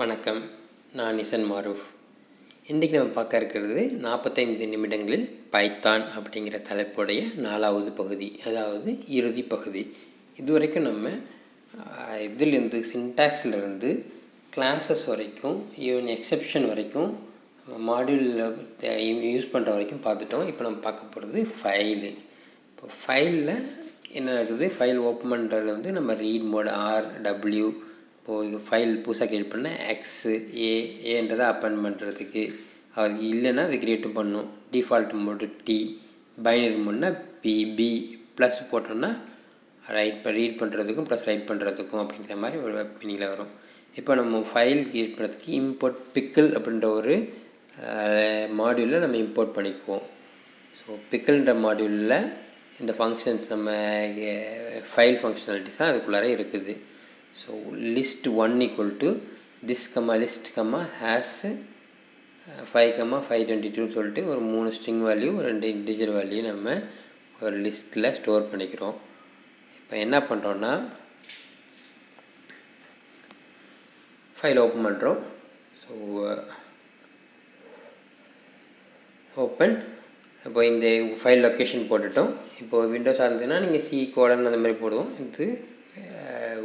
வணக்கம், நான் நிசன் மாரூஃப். இன்றைக்கி நம்ம பார்க்க இருக்கிறது 45 நிமிடங்களில் பைத்தான் அப்படிங்கிற தலைப்புடைய 4வது பகுதி, அதாவது இறுதி பகுதி. இதுவரைக்கும் நம்ம இதிலிருந்து சின்டாக்ஸிலிருந்து கிளாஸஸ் வரைக்கும், ஈவன் எக்ஸெப்ஷன் வரைக்கும், மாடியூலில் யூஸ் பண்ணுற வரைக்கும் பார்த்துட்டோம். இப்போ நம்ம பார்க்க போகிறது ஃபைலு. இப்போ ஃபைலில் என்ன நடக்குது, ஃபைல் ஓப்பன் பண்ணுறது வந்து நம்ம ரீட் மோட் RW. இப்போது ஃபைல் புதுசாக கிரியேட் பண்ண எக்ஸு ஏன்றதை அப்பன் பண்ணுறதுக்கு, அதுக்கு இல்லைன்னா அது கிரியேட் பண்ணும். டிஃபால்ட் மோடு T, பைனரி மோட்னா பி ப்ளஸ் போட்டோம்னா ரீட் பண்ணுறதுக்கும் ப்ளஸ் ரைட் பண்ணுறதுக்கும் அப்படிங்கிற மாதிரி ஒரு மீனிங்கில் வரும். இப்போ நம்ம ஃபைல் கிரியேட் பண்ணுறதுக்கு இம்போர்ட் பிக்கிள் அப்படின்ற ஒரு மாடியூலில் நம்ம இம்போர்ட் பண்ணிக்குவோம். ஸோ பிக்கிள்ன்ற மாடியூலில் இந்த ஃபங்க்ஷன்ஸ் நம்ம ஃபைல் ஃபங்க்ஷனாலிட்டிஸ் தான் அதுக்குள்ளார இருக்குது. So list1 equal to this list has 5,522 சொல்லிட்டு ஒரு 3 ஸ்ட்ரிங் வேல்யூ, 2 இன்டிஜர் வேல்யூ நம்ம ஒரு லிஸ்ட்டில் ஸ்டோர் பண்ணிக்கிறோம். இப்போ என்ன பண்ணுறோன்னா, ஃபைல் ஓப்பன் பண்ணுறோம். So open. இப்போ இந்த ஃபைல் லொக்கேஷன் போட்டுட்டோம். இப்போது விண்டோஸாக இருந்ததுன்னா நீங்கள் C கோடன் அந்த மாதிரி போடுவோம். இது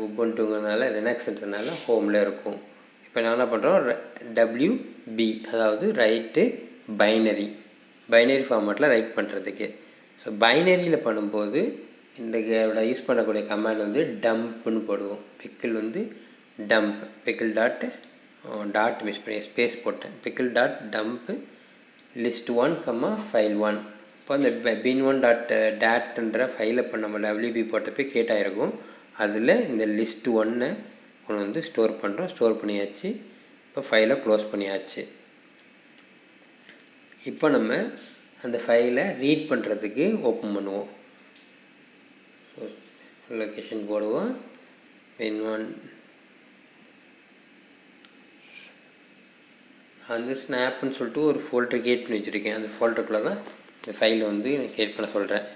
உபுண்டுங்கிறதுனால லினக்ஸ்ன்றதுனால ஹோமில் இருக்கும். இப்போ நான் என்ன பண்ணுறோம், WB, அதாவது ரைட்டு பைனரி ஃபார்மேட்டில் ரைட் பண்ணுறதுக்கு. ஸோ பைனரியில் பண்ணும்போது இந்த யூஸ் பண்ணக்கூடிய கமாண்ட் வந்து டம்ப்னு போடுவோம். பிக்கிள் வந்து டம்ப், பிக்கிள் டாட் மிஸ் பண்ணி ஸ்பேஸ் போட்டேன், pickle dot dump list1, file1. இப்போ அந்த bin1 டாட்ன்ற ஃபைலை இப்போ நம்ம WB போட்டப்போ கிரியேட் ஆகிருக்கும். அதில் இந்த list1 கொண்டு வந்து ஸ்டோர் பண்ணுறோம். ஸ்டோர் பண்ணியாச்சு. இப்போ ஃபைலை க்ளோஸ் பண்ணியாச்சு. இப்போ நம்ம அந்த ஃபைலை ரீட் பண்ணுறதுக்கு ஓப்பன் பண்ணுவோம். ஸோ லொக்கேஷன் போடுவோம். bin1 அந்த ஸ்னாப்னு சொல்லிட்டு ஒரு ஃபோல்டர் கிரியேட் பண்ணி வச்சுருக்கேன். அந்த ஃபோல்டருக்குள்ளே தான் இந்த ஃபைலை வந்து நான் கிரியேட் பண்ண சொல்கிறேன்.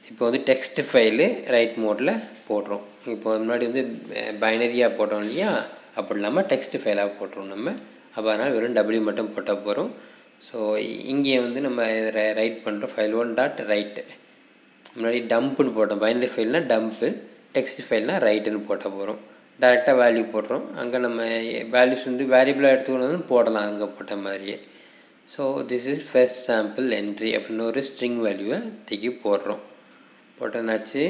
இப்போ வந்து டெக்ஸ்ட் ஃபைலு ரைட் மோடில் போடுறோம். இப்போ முன்னாடி வந்து பைனரியாக போட்டோம் இல்லையா, அப்படி இல்லாமல் டெக்ஸ்ட் ஃபைலாக போட்டுரும் நம்ம. அப்போ அதனால் வெறும் W மட்டும் போட்டால் போகிறோம். ஸோ இங்கே வந்து நம்ம ரைட் பண்ணுறோம். file1 dot right. முன்னாடி டம்ப்புன்னு போட்டோம். பைனரி ஃபைல்னால் டம்ப்பு, டெக்ஸ்ட் ஃபைல்னால் ரைட்டுன்னு போட்டால் போகிறோம். டேரெக்டாக வேல்யூ போடுறோம். அங்கே நம்ம வேல்யூஸ் வந்து வேரியபிளாக எடுத்துக்கணும் போடலாம் அங்கே போட்ட மாதிரியே. So this is first sample entry அப்படின்னு ஒரு ஸ்ட்ரிங் வேல்யூவை தூக்கி போடுறோம். போட்டோன்னாச்சு.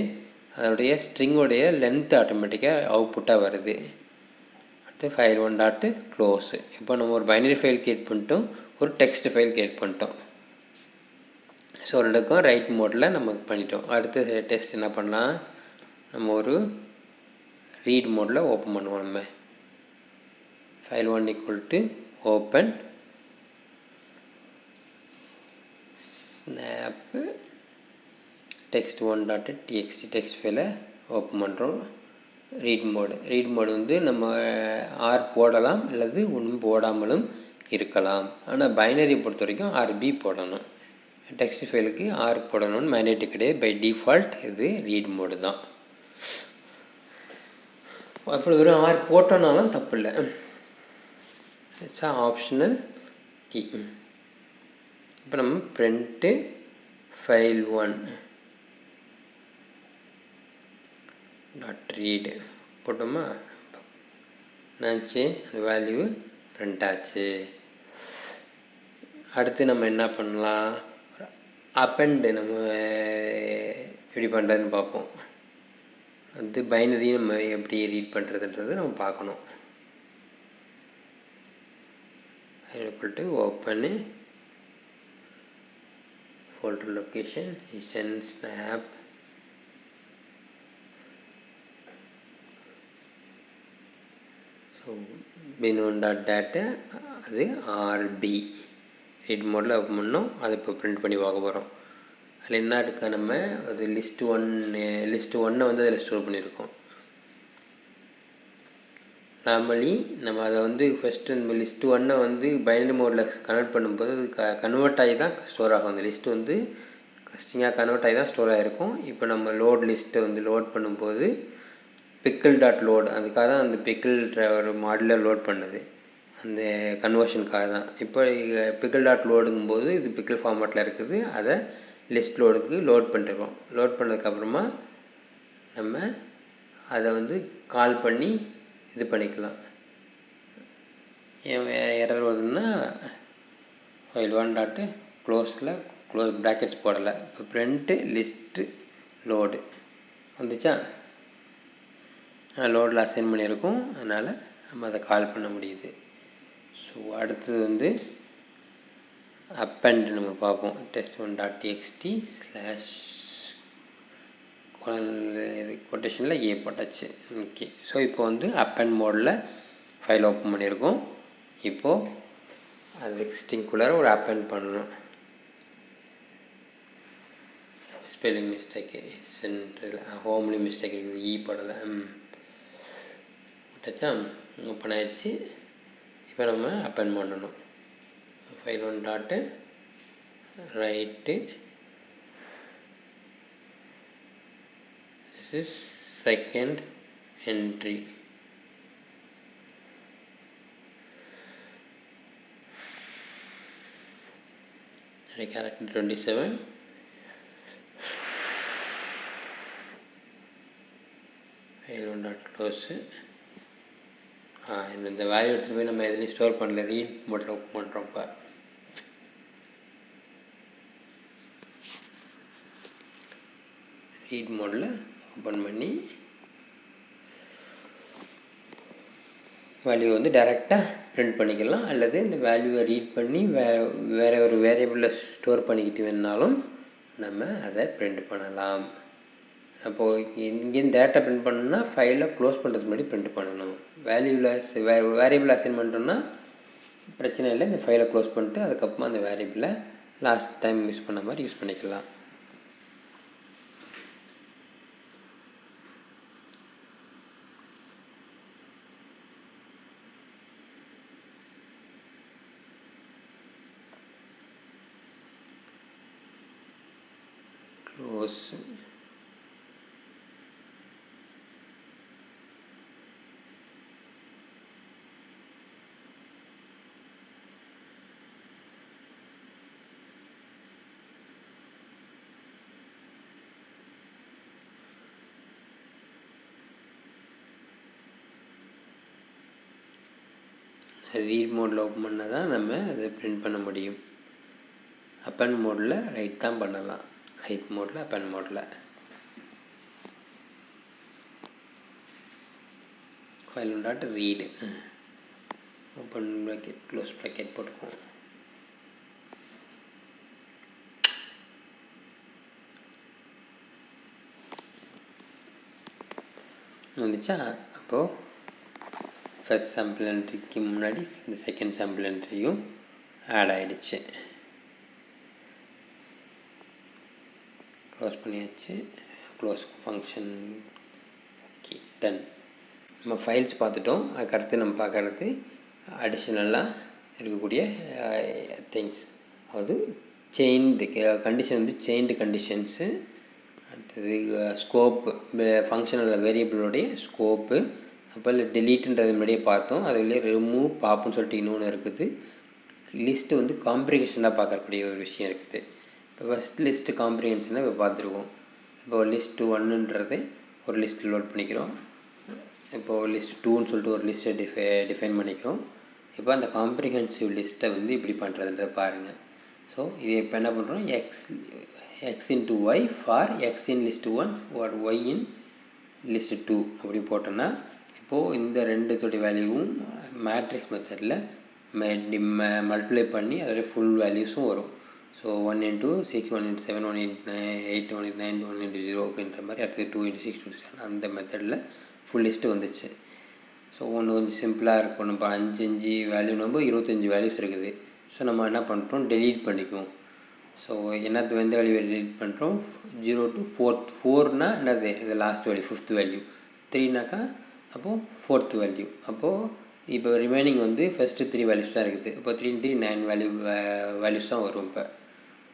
அதோடைய ஸ்ட்ரிங்கோடைய லென்த் ஆட்டோமேட்டிக்காக அவுட்புட்டாக வருது. அடுத்து file1 டாட்டு க்ளோஸு. இப்போ நம்ம ஒரு பைனரி ஃபைல் கிரியேட் பண்ணிட்டோம், ஒரு டெக்ஸ்ட் ஃபைல் கிரியேட் பண்ணிட்டோம். ஸோ ரெண்டுக்கும் ரைட் மோடில் நம்ம பண்ணிட்டோம். அடுத்து டெஸ்ட் என்ன பண்ணலாம், நம்ம ஒரு ரீட் மோடில் ஓப்பன் பண்ணுவோம். நம்ம file1 equal to open snap text1.txt text ஃபைலை ஓப்பன் பண்ணுறோம். ரீட் மோடு வந்து நம்ம ஆர் போடலாம், அல்லது ஒன்றும் போடாமலும் இருக்கலாம். ஆனால் பைனரி பொறுத்த வரைக்கும் RB போடணும். டெக்ஸ்ட் ஃபைலுக்கு ஆர் போடணும்னு மேண்டேட்டரி கிடையாது. பை டிஃபால்ட் இது ரீட் மோடு தான். அப்படி வெறும் ஆர் போட்டோன்னாலும் தப்பு இல்லை. It's optional key. இப்போ நம்ம பிரிண்ட்டு file1 டாட் ரீடு போட்டோமா, என்னாச்சு, அந்த வேல்யூ பிரிண்ட் ஆச்சு. அடுத்து நம்ம என்ன பண்ணலாம், அப்பெண்டு நம்ம எப்படி பண்ணுறதுன்னு பார்ப்போம். அது பைனரி நம்ம எப்படி ரீட் பண்ணுறதுன்றது நம்ம பார்க்கணும். ஈக்குவல் ஓப்பனு ஃபோல்டர் லொக்கேஷன் இசன் ஸ்னாப் ஸோ bin1 டாட் டேட்டா அது RB ரீட் மோடில் ஓப்பன் பண்ணோம். அதை இப்போ பிரிண்ட் பண்ணி பார்க்க போகிறோம். அதில் என்ன இருக்கா, நம்ம அது list1 வந்து அதில் ஸ்டோர் பண்ணியிருக்கோம். நார்மலி நம்ம அதை வந்து ஃபஸ்ட்டு இந்த list1 வந்து பைனரி மோடில் கன்வெர்ட் பண்ணும்போது அது கன்வெர்ட் ஆகி தான் ஸ்டோர் ஆகும். அந்த லிஸ்ட்டு வந்து ஸ்ட்ரிங்காக கன்வெர்ட் ஆகி தான் ஸ்டோர் ஆகிருக்கும். இப்போ நம்ம லோட் லிஸ்ட்டை வந்து லோட் பண்ணும்போது பிக்கிள் டாட் லோட், அதுக்காக தான் அந்த பிக்கிள் ஒரு மாடலில் லோட் பண்ணுது, அந்த கன்வர்ஷனுக்காக தான். இப்போ பிக்கிள் டாட் லோடுங்கும்போது இது பிக்கிள் ஃபார்மேட்டில் இருக்குது, அதை லிஸ்ட் லோடுக்கு லோட் பண்ணிருக்கோம். லோட் பண்ணதுக்கப்புறமா நம்ம அதை வந்து கால் பண்ணி இது பண்ணிக்கலாம். எரர் வருதுன்னா ஃபைல் ஒன் டாட்டு க்ளோஸில் ப்ராக்கெட்ஸ் போடலை. இப்போ பிரிண்ட்டு லிஸ்ட்டு லோடு வந்துச்சா, லோடில் அசைன் பண்ணியிருக்கோம், அதனால் நம்ம அதை கால் பண்ண முடியுது. ஸோ அடுத்தது வந்து அப்பெண்ட் நம்ம பார்ப்போம். test1.txt இது கொட்டேஷனில் ஏ போட்டாச்சு. ஓகே, ஸோ இப்போ வந்து அப்பெண்ட் மோடில் ஃபைல் ஓப்பன் பண்ணியிருக்கோம். இப்போது அது ஸ்ட்ரிங்குள்ளார ஒரு அப்பெண்ட் பண்ணணும். Spelling mistake central homely mistake இருக்குது, ஈ போடலை. விட்டாச்சா, ஓப்பன் ஆகிடுச்சு. இப்போ நம்ம அப்பெண்ட் பண்ணணும். File one dot write, this is second entry. character 27. file one dot close. இந்த வேல்யூ எடுத்துகிட்டு போய் நம்ம எதுலையும் ஸ்டோர் பண்ணல, ரீட் மோட்டில் ஓப்பன் பண்ணுறோம். இப்போ ரீட் மோடில் ஓப்பன் பண்ணி வேல்யூ வந்து டைரெக்டாக ப்ரிண்ட் பண்ணிக்கலாம், அல்லது இந்த வேல்யூவை ரீட் பண்ணி வேறு ஒரு வேரியபிளில் ஸ்டோர் பண்ணிக்கிட்டு வேணுனாலும் நம்ம அதை ப்ரிண்ட் பண்ணலாம். அப்போது இங்கேருந்து டேட்டா ப்ரிண்ட் பண்ணணும்னா ஃபைலை க்ளோஸ் பண்ணுறதுக்கு முன்னாடி ப்ரிண்ட் பண்ணணும். வேரியபிள் அசைன் பண்ணுறோன்னா பிரச்சனை இல்லை, இந்த ஃபைலை க்ளோஸ் பண்ணிட்டு அதுக்கப்புறமா அந்த வேரியபிளை லாஸ்ட் டைம் யூஸ் பண்ண மாதிரி யூஸ் பண்ணிக்கலாம். க்ளோஸ் ரீட் மோடில் ஓப்பன் பண்ணால் தான் நம்ம அதை ப்ரிண்ட் பண்ண முடியும். அப்பெண்ட் மோடில் ரைட் தான் பண்ணலாம், ரைட் மோடில் அப்பெண்ட் மோடில். File one dot read, open bracket close bracket போட்டுக்குவோம். வந்துச்சா, அப்போது ஃபஸ்ட் சாம்பிள் என்ட்ரிக்கு முன்னாடி இந்த செகண்ட் சாம்பிள் என்ட்ரியும் ஆட் ஆகிடுச்சு. க்ளோஸ் பண்ணியாச்சு, க்ளோஸ் ஃபங்க்ஷன். Okay, done. நம்ம ஃபைல்ஸ் பார்த்துட்டோம். அதுக்கடுத்து நம்ம பார்க்குறது அடிஷ்னலாக இருக்கக்கூடிய திங்ஸ், அதாவது செயின்டு கண்டிஷன் வந்து செயின்டு கண்டிஷன்ஸு. அடுத்தது ஸ்கோப்பு, ஃபங்க்ஷனல் வேரியபிளோடைய ஸ்கோப்பு. அப்போ இல்லை டெலீட்டுன்றது முன்னாடியே பார்த்தோம். அதுலேயே ரிமூவ் பாப்புன்னு சொல்லிட்டு இன்னொன்று இருக்குது. லிஸ்ட்டு வந்து காம்ப்ரிஹென்ஷனாக பார்க்கக்கூடிய ஒரு விஷயம் இருக்குது. இப்போ ஃபஸ்ட் லிஸ்ட்டு காம்ப்ரிஹென்ஷனாக இப்போ பார்த்துருவோம். இப்போ லிஸ்ட்டு ஒன்றுன்றது ஒரு லிஸ்ட்டு லோட் பண்ணிக்கிறோம். இப்போது லிஸ்ட் டூன்னு சொல்லிட்டு ஒரு லிஸ்ட்டை டிஃபைன் பண்ணிக்கிறோம். இப்போ அந்த காம்ப்ரிஹென்சிவ் லிஸ்ட்டை வந்து இப்படி பண்ணுறதுன்றத பாருங்கள். ஸோ இது இப்போ என்ன பண்ணுறோம், X into Y for X in list one or Y in list two அப்படி போட்டோன்னா இப்போது இந்த ரெண்டுத்தோடைய வேல்யூவும் மேட்ரிக்ஸ் மெத்தடில் மல்டிப்ளை பண்ணி அதோடைய ஃபுல் வேல்யூஸும் வரும். So 1 into 6, 1 into 7, 1 into 8, 1 into 9, 1 into 0 அப்படின்ற மாதிரி அடுத்து 2 into 6, 2 into 7 அந்த மெத்தடில் ஃபுல் லிஸ்ட்டு வந்துச்சு. ஸோ ஒன்று கொஞ்சம் சிம்பிளாக இருக்கும். நம்ம 5 வேல்யூ நம்ம 25 வேல்யூஸ் இருக்குது. ஸோ நம்ம என்ன பண்ணுறோம், டெலீட் பண்ணிக்குவோம். ஸோ என்னது எந்த வேல்யூ டெலீட் பண்ணுறோம், 0 to 4th. 4னா என்னது, இது லாஸ்ட் வேல்யூ 5th வேல்யூ. 3னாக்கா அப்போது 4th வேல்யூ. அப்போது இப்போ ரிமைனிங் வந்து ஃபஸ்ட்டு 3 வேல்யூஸ் தான் இருக்குது. இப்போ 3 3 9 வேல்யூஸ் தான் வரும் இப்போ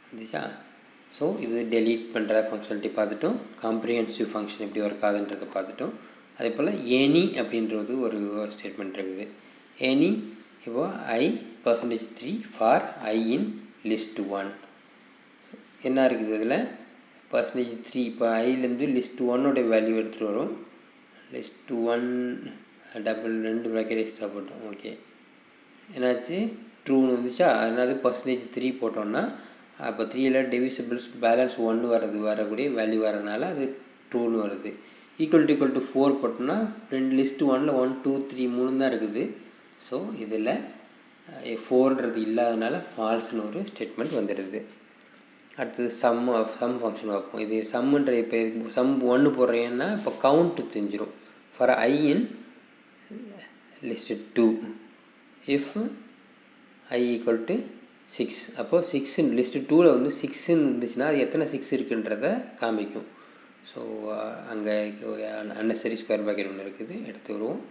வந்துச்சா. ஸோ இது டெலீட் பண்ணுற ஃபங்க்ஷனாலிட்டி பார்த்துட்டோம். காம்ப்ரிஹென்சிவ் ஃபங்க்ஷன் எப்படி ஒர்க் ஆகுதுன்றதை பார்த்துட்டோம். அதே போல் எனி அப்படின்றது ஒரு ஸ்டேட்மெண்ட் இருக்குது. எனி இப்போ I %3 for I in list 1 என்ன இருக்குது இதில் %3 இப்போ ஐலேருந்து லிஸ்ட் 1 வேல்யூ எடுத்துகிட்டு வரும். லிஸ்ட் 1 டபுள் 2 ப்ராக்கெட் எக்ஸ்ட்ரா போட்டோம். ஓகே என்னாச்சு ட்ரூன்னு வந்துச்சா. அதனால %3 போட்டோம்னா அப்போ 3ல் டிவிசிபிள்ஸ் பேலன்ஸ் 1 வரக்கூடிய வேல்யூ வரதுனால அது ட்ரூன்னு வருது. ஈக்குவல் டு 4 போட்டோம்னா லிஸ்ட் 1ல் 1 2 3 3 தான் இருக்குது. ஸோ இதில் 4ன்றது இல்லாதனால ஃபால்ஸ்னு ஒரு ஸ்டேட்மெண்ட் வந்துடுது. அடுத்தது சம் ஃபங்க்ஷன் வைப்போம். இது சம்முன்ற இப்போ சம் 1 போடுறேன்னா இப்போ கவுண்ட் தெரிஞ்சிடும். For I in list 2 if I equal to 6 அப்போது 6 லிஸ்ட் 2ல் வந்து 6ன்னு இருந்துச்சுன்னா அது எத்தனை 6 இருக்குன்றதை காமிக்கும். ஸோ அங்கே அன்னெசரி ஸ்கொயர் ப்ராக்கெட் ஒன்று இருக்குது, எடுத்து வருவோம்.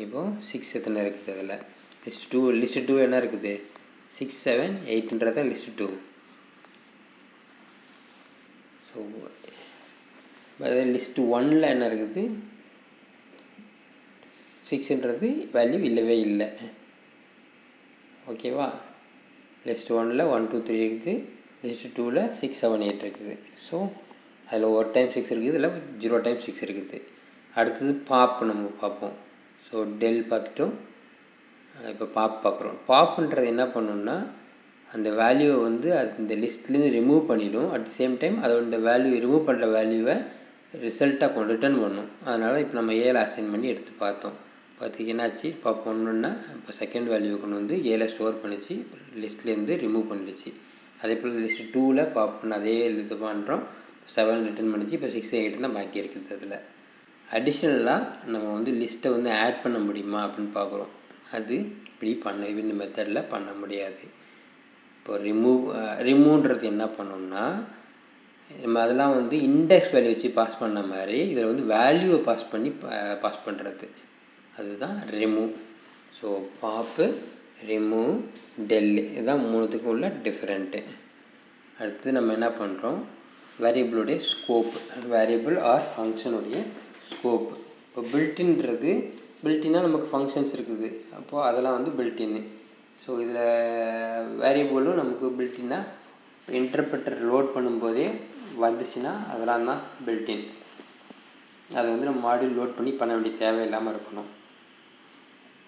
இப்போது 6 எத்தனை இருக்குது அதில் லிஸ்ட் 2 என்ன இருக்குது 6 7 8ன்றத லிஸ்ட் 2. ஸோ லிஸ்ட் 1ல் என்ன இருக்குது 6ன்றது வேல்யூ இல்லவே இல்லை. ஓகேவா லிஸ்ட் 1ல் 1 2 3 இருக்குது, லிஸ்ட் 2ல் 6 7 8 இருக்குது. ஸோ அதில் ஒரு டைம் 6 இருக்குது, இதில் 0 டைம் 6 இருக்குது. அடுத்தது பாப் நம்ம பார்ப்போம். ஸோ டெல் பார்த்துட்டோம். இப்போ பாப் பார்க்குறோம். பாப்புன்றது என்ன பண்ணணும்னா அந்த வேல்யூவை வந்து அது இந்த லிஸ்ட்லேருந்து ரிமூவ் பண்ணிவிடும். அட் த சேம் டைம் அதோட வேல்யூ ரிமூவ் பண்ணுற வேல்யூவை ரிசல்ட்டாக ரிட்டர்ன் பண்ணும். அதனால் இப்போ நம்ம ஏல அசைன் பண்ணி எடுத்து பார்த்தோம். பார்த்திங்க என்னாச்சு பாப் பண்ணணுன்னா இப்போ செகண்ட் வேல்யூவை கொண்டு வந்து ஏல ஸ்டோர் பண்ணிச்சு, லிஸ்ட்லேருந்து ரிமூவ் பண்ணிடுச்சு. அதே போல் லிஸ்ட் 2ல் பாப் பண்ண அதே இது பண்ணுறோம், 7 ரிட்டர்ன் பண்ணிச்சு. இப்போ 6 8 தான் பாக்கி இருக்குது. அதில் அடிஷ்னலாக நம்ம வந்து லிஸ்ட்டை வந்து ஆட் பண்ண முடியுமா அப்படின்னு பார்க்குறோம். அது இப்படி இந்த மெத்தடில் பண்ண முடியாது. இப்போ ரிமூவ்ன்றது என்ன பண்ணோம்னா நம்ம அதெல்லாம் வந்து இண்டெக்ஸ் வேல்யூ வச்சு பாஸ் பண்ண மாதிரி இதில் வந்து வேல்யூவை பாஸ் பண்ணுறது அதுதான் ரிமூவ். ஸோ பாப்பு ரிமூவ் டெல்லு இதுதான் மூணுத்துக்கும் உள்ள டிஃப்ரெண்ட்டு. அடுத்து நம்ம என்ன பண்ணுறோம் வேரியபிளுடைய ஸ்கோப், வேரியபிள் ஆர் ஃபங்க்ஷனுடைய ஸ்கோப். இப்போ பில்ட்டின்னா நமக்கு ஃபங்க்ஷன்ஸ் இருக்குது, அப்போது அதெல்லாம் வந்து பில்ட்டின்னு. ஸோ இதில் வேரியபிளும் நமக்கு பில்ட்டின்னா இன்டர்பிரட்டர் லோட் பண்ணும்போதே வந்துச்சுன்னா அதெல்லாம் தான் பில்ட்டின். அதை வந்து நம்ம மாடியூல் லோட் பண்ணி பண்ண வேண்டிய தேவையில்லாமல் இருக்கணும்.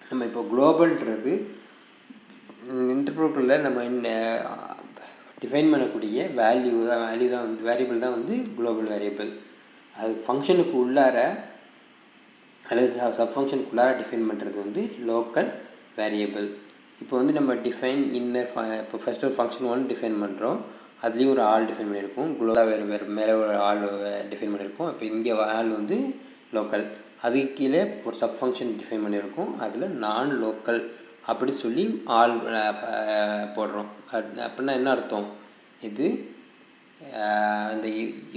நம்ம இப்போ குளோபல்ன்றது இன்டர்பிரட்டரில் நம்ம டிஃபைன் பண்ணக்கூடிய வேல்யூ தான் வந்து வேரியபிள் தான் வந்து குளோபல் வேரியபிள். அது ஃபங்க்ஷனுக்கு உள்ளார அல்லது சப் ஃபங்க்ஷனுக்கு உள்ளார டிஃபைன் பண்ணுறது வந்து லோக்கல் வேரியபிள். இப்போ வந்து நம்ம இப்போ ஃபஸ்ட்டு ஒரு ஃபங்க்ஷன் 1 டிஃபைன் பண்ணுறோம், அதுலேயும் ஒரு ஆள் டிஃபைன் பண்ணியிருக்கோம், வேறு மேலே ஒரு ஆள் டிஃபைன் பண்ணியிருக்கோம். இப்போ இங்கே ஆள் வந்து லோக்கல், அதுக்கு கீழே ஒரு சப் ஃபங்க்ஷன் டிஃபைன் பண்ணியிருக்கோம், அதில் நான் லோக்கல் அப்படி சொல்லி ஆள் போடுறோம். அப்படின்னா என்ன அர்த்தம், இது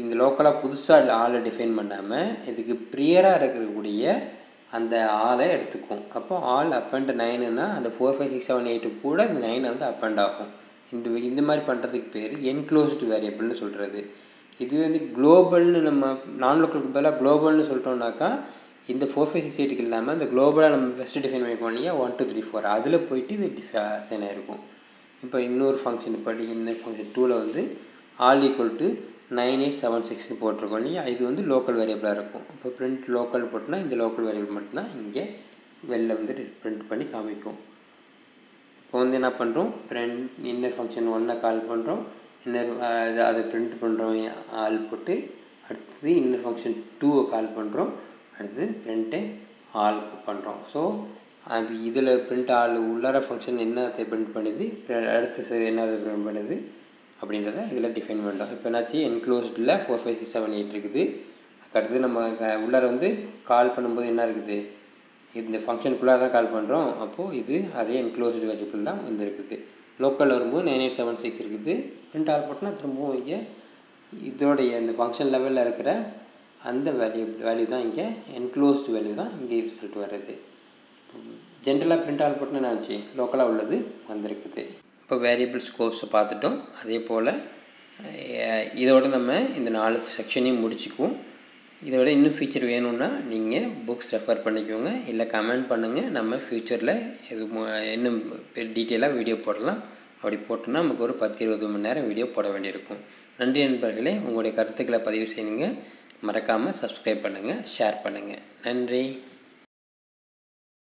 இந்த லோக்கலாக புதுசாக ஆளை டிஃபைன் பண்ணாமல் இதுக்கு ப்ரியராக இருக்கக்கூடிய அந்த ஆளை எடுத்துக்கும். அப்போ ஆல் அப் அண்ட் 9ன்னா அந்த 4 5 6 7 8 கூட இந்த 9 வந்து அப் அண்ட் ஆகும். இந்த மாதிரி பண்ணுறதுக்கு பேர் என்க்ளோஸ்டு வேரியபிள்னு சொல்கிறது. இது வந்து குளோபல்னு நம்ம நான் லோக்கலுக்கு பதிலாக குளோபல்னு சொல்லிட்டோம்னாக்கா இந்த 4 5 6 8க்கு இல்லாமல் இந்த குளோபலாக நம்ம ஃபஸ்ட்டு டிஃபைன் பண்ணியிருக்கோம் இல்லையா 1 2 3 4 அதில் போயிட்டு இது அசைன் ஆகிருக்கும். இப்போ இன்னொரு ஃபங்க்ஷன் இன்னொரு ஃபங்க்ஷன் 2ல் வந்து ஆல் ஈக்குவல் டு 9 8 7 6ன்னு போட்டிருக்கோம் இல்லையா, இது வந்து லோக்கல் வேரியபிளாக இருக்கும். இப்போ பிரிண்ட் லோக்கல் போட்டோன்னா இந்த லோக்கல் வேரியபிள் மட்டும்தான் இங்கே வெளில வந்து பிரிண்ட் பண்ணி காமிக்கும். இப்போ வந்து என்ன பண்ணுறோம் இன்னர் ஃபங்க்ஷன் 1 கால் பண்ணுறோம், அதை பிரிண்ட் பண்ணுறோம் ஆள் போட்டு. அடுத்தது இன்னர் ஃபங்க்ஷன் 2 கால் பண்ணுறோம், அடுத்தது பிரிண்ட்டு ஆல் பண்ணுறோம். ஸோ அது இதில் பிரிண்ட் ஆள் உள்ளார ஃபங்க்ஷன் என்னத்தை பிரிண்ட் பண்ணுது, அடுத்து என்னதை பிரிண்ட் பண்ணுது அப்படின்றத இதில் டிஃபைன் பண்ணுறோம். இப்போ என்னாச்சு என்க்ளோஸ்டில் 4 5 6 7 8 இருக்குது. அதுக்கடுத்து நம்ம உள்ளார வந்து கால் பண்ணும்போது என்ன இருக்குது, இந்த ஃபங்க்ஷனுக்குள்ளார தான் கால் பண்ணுறோம். அப்போது இது அதே என்க்ளோஸ்டு வேரியபிள் தான் வந்துருக்குது. லோக்கல் வரும்போது 9 8 7 6 இருக்குது. பிரிண்ட் ஆல் போட்டோன்னா திரும்பவும் இங்கே இதோடைய இந்த ஃபங்க்ஷன் லெவலில் இருக்கிற அந்த வேல்யூ தான் இங்கே என்க்ளோஸ்டு வேல்யூ தான் இங்கே ரிசல்ட் வருது. ஜென்ரலாக பிரிண்ட் ஆல் போட்டோன்னா என்ன ஆச்சு, லோக்கலாக உள்ளது வந்திருக்குது. இப்போ வேரியபிள் ஸ்கோப்ஸை பார்த்துட்டோம். அதே போல் இதோடு நம்ம இந்த 4 செக்ஷனையும் முடிச்சுக்குவோம். இதோட இன்னும் ஃபீச்சர் வேணும்னா நீங்கள் புக்ஸ் ரெஃபர் பண்ணிக்கோங்க, இல்லை கமெண்ட் பண்ணுங்கள். நம்ம ஃப்யூச்சரில் இது இன்னும் டீட்டெயிலாக வீடியோ போடலாம். அப்படி போட்டோம்னா நமக்கு ஒரு 10-20 மணி நேரம் வீடியோ போட வேண்டியிருக்கும். நன்றி நண்பர்களே. உங்களுடைய கருத்துக்களை பதிவு செய்யுங்க. மறக்காமல் சப்ஸ்கிரைப் பண்ணுங்கள், ஷேர் பண்ணுங்கள். நன்றி.